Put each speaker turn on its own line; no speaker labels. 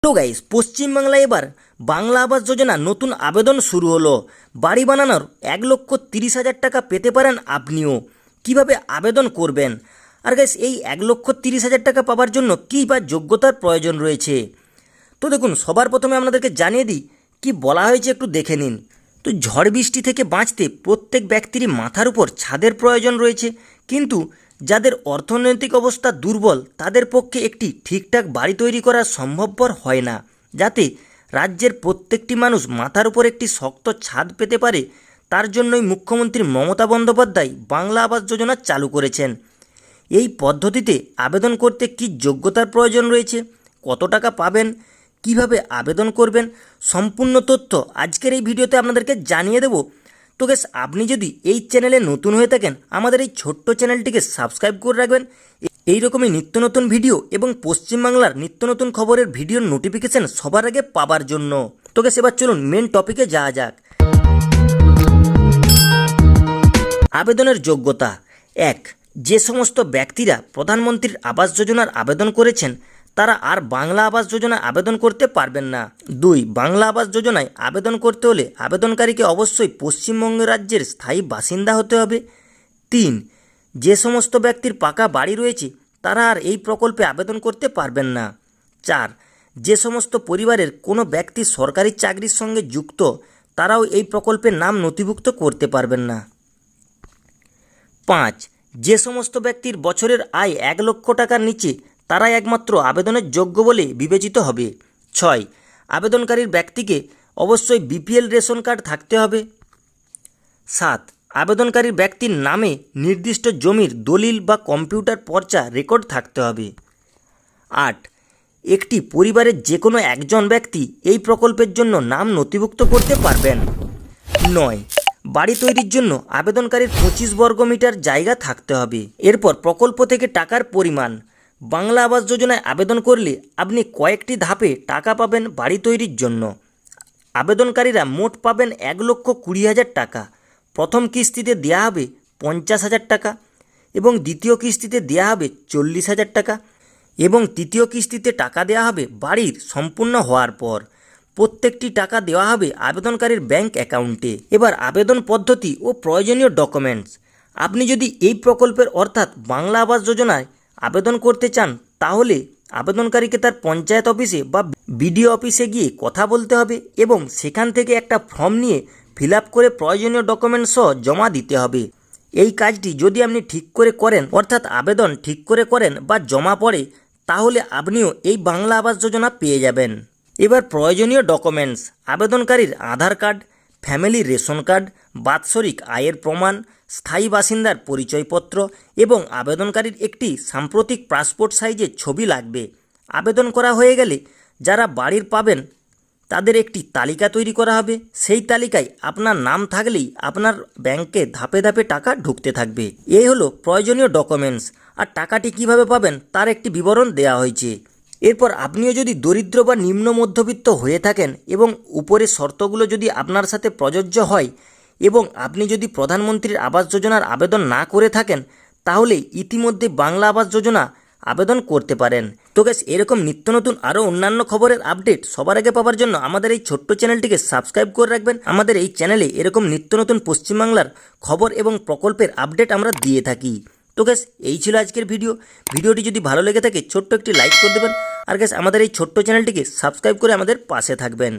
Hello guys, পশ্চিমবাংলায় এবার বাংলা আবাস যোজনা নতুন আবেদন শুরু হলো। বাড়ি বানানোর 1,30,000 টাকা পেতে পারেন আপনিও। কিভাবে আবেদন করবেন? আর গাইস, এই 1,30,000 টাকা পাওয়ার জন্য কী বা যোগ্যতার প্রয়োজন রয়েছে? তো দেখুন, সবার প্রথমে আপনাদেরকে জানিয়ে দিই কি বলা হয়েছে, একটু দেখে নিন। তো ঝড় বৃষ্টি থেকে বাঁচতে প্রত্যেক ব্যক্তিরই মাথার উপর ছাদের প্রয়োজন রয়েছে, কিন্তু যাদের অর্থনৈতিক অবস্থা দুর্বল তাদের পক্ষে একটি ঠিকঠাক বাড়ি তৈরি করা সম্ভবপর হয় না। যাতে রাজ্যের প্রত্যেকটি মানুষ মাথার উপর একটি শক্ত ছাদ পেতে পারে, তার জন্যই মুখ্যমন্ত্রী মমতা বন্দ্যোপাধ্যায় বাংলা আবাস যোজনা চালু করেছেন। এই পদ্ধতিতে আবেদন করতে কী যোগ্যতার প্রয়োজন রয়েছে, কত টাকা পাবেন, কিভাবে আবেদন করবেন, সম্পূর্ণ তথ্য আজকের এই ভিডিওতে আপনাদেরকে জানিয়ে দেব। তো গাইস, আপনি যদি এই চ্যানেলে নতুন হয়ে থাকেন, আমাদের এই ছোট্ট চ্যানেলটিকে সাবস্ক্রাইব করে রাখবেন এই রকমই নিত্য নতুন ভিডিও এবং পশ্চিমবাংলার নিত্য নতুন খবরের ভিডিওর নোটিফিকেশান সবার আগে পাবার জন্য। তো গাইস, এবার চলুন মেন টপিকে যাওয়া যাক। আবেদনের যোগ্যতা: 1. যে সমস্ত ব্যক্তিরা প্রধানমন্ত্রীর আবাস যোজনার আবেদন করেছেন তারা আর বাংলা আবাস যোজনায় আবেদন করতে পারবেন না। 2. বাংলা আবাস যোজনায় আবেদন করতে হলে আবেদনকারীকে অবশ্যই পশ্চিমবঙ্গ রাজ্যের স্থায়ী বাসিন্দা হতে হবে। 3. যে সমস্ত ব্যক্তির পাকা বাড়ি রয়েছে তারা আর এই প্রকল্পে আবেদন করতে পারবেন না। 4. যে সমস্ত পরিবারের কোনো ব্যক্তি সরকারি চাকরির সঙ্গে যুক্ত তারাও এই প্রকল্পের নাম নথিভুক্ত করতে পারবেন না। 5. যে সমস্ত ব্যক্তির বছরের আয় 1 লক্ষ টাকার নিচে তারাই একমাত্র আবেদনের যোগ্য বলে বিবেচিত হবে। 6. আবেদনকারীর ব্যক্তিকে অবশ্যই বিপিএল রেশন কার্ড থাকতে হবে। 7. আবেদনকারীর ব্যক্তির নামে নির্দিষ্ট জমির দলিল বা কম্পিউটার পর্চা রেকর্ড থাকতে হবে। 8. একটি পরিবারের যে কোনো একজন ব্যক্তি এই প্রকল্পের জন্য নাম নথিভুক্ত করতে পারবেন। 9. বাড়ি তৈরির জন্য আবেদনকারীর 25 বর্গমিটার জায়গা থাকতে হবে। এরপর প্রকল্প থেকে টাকার পরিমাণ: বাংলা আবাস যোজনায় আবেদন করলে আপনি কয়েকটি ধাপে টাকা পাবেন বাড়ি তৈরির জন্য। আবেদনকারীরা মোট পাবেন 1,20,000 টাকা। প্রথম কিস্তিতে দেওয়া হবে 50,000 টাকা, এবং দ্বিতীয় কিস্তিতে দেওয়া হবে 40,000 টাকা, এবং তৃতীয় কিস্তিতে টাকা দেওয়া হবে বাড়ির সম্পূর্ণ হওয়ার পর। প্রত্যেকটি টাকা দেওয়া হবে আবেদনকারীর ব্যাংক অ্যাকাউন্টে। এবার আবেদন পদ্ধতি ও প্রয়োজনীয় ডকুমেন্টস: আপনি যদি এই প্রকল্পের অর্থাৎ বাংলা আবাস যোজনায় আবেদন করতে চান তাহলে আবেদনকারীকে তার পঞ্চায়েত অফিসে বা বিডিও অফিসে গিয়ে কথা বলতে হবে এবং সেখান থেকে একটা ফর্ম নিয়ে ফিল আপ করে প্রয়োজনীয় ডকুমেন্টস সহ জমা দিতে হবে। এই কাজটি যদি আপনি ঠিক করে করেন, অর্থাৎ আবেদন ঠিক করে করেন বা জমা পড়ে, তাহলে আপনিও এই বাংলা আবাস যোজনা পেয়ে যাবেন। এবার প্রয়োজনীয় ডকুমেন্টস: আবেদনকারীর আধার কার্ড, ফ্যামিলি রেশন কার্ড, বাৎসরিক আয়ের প্রমাণ, স্থায়ী বাসিন্দার পরিচয়পত্র এবং আবেদনকারীর একটি সাম্প্রতিক পাসপোর্ট সাইজের ছবি লাগবে। আবেদন করা হয়ে গেলে যারা বাড়ির পাবেন তাদের একটি তালিকা তৈরি করা হবে। সেই তালিকায় আপনার নাম থাকলেই আপনার ব্যাংকে ধাপে ধাপে টাকা ঢুকতে থাকবে। এই হলো প্রয়োজনীয় ডকুমেন্টস। আর টাকাটি কিভাবে পাবেন তার একটি বিবরণ দেওয়া হয়েছে। এরপর আপনিও যদি দরিদ্র বা নিম্ন মধ্যবিত্ত হয়ে থাকেন এবং উপরের শর্তগুলো যদি আপনার সাথে প্রযোজ্য হয় এবং আপনি যদি প্রধানমন্ত্রীর আবাস যোজনার আবেদন না করে থাকেন, তাহলে ইতিমধ্যে বাংলা আবাস যোজনা আবেদন করতে পারেন। তো গাইস, এরকম নিত্য নতুন আরও অন্যান্য খবরের আপডেট সবার আগে পাওয়ার জন্য আমাদের এই ছোট্ট চ্যানেলটিকে সাবস্ক্রাইব করে রাখবেন। আমাদের এই চ্যানেলে এরকম নিত্য নতুন পশ্চিমবাংলার খবর এবং প্রকল্পের আপডেট আমরা দিয়ে থাকি। তো গাইস, এই ছিল আজকের ভিডিওটি যদি ভালো লেগে থাকে ছোট্ট একটি লাইক করে দেবেন। আর গাইস, আমাদের এই ছোট্ট চ্যানেলটিকে সাবস্ক্রাইব করে আমাদের পাশে থাকবেন।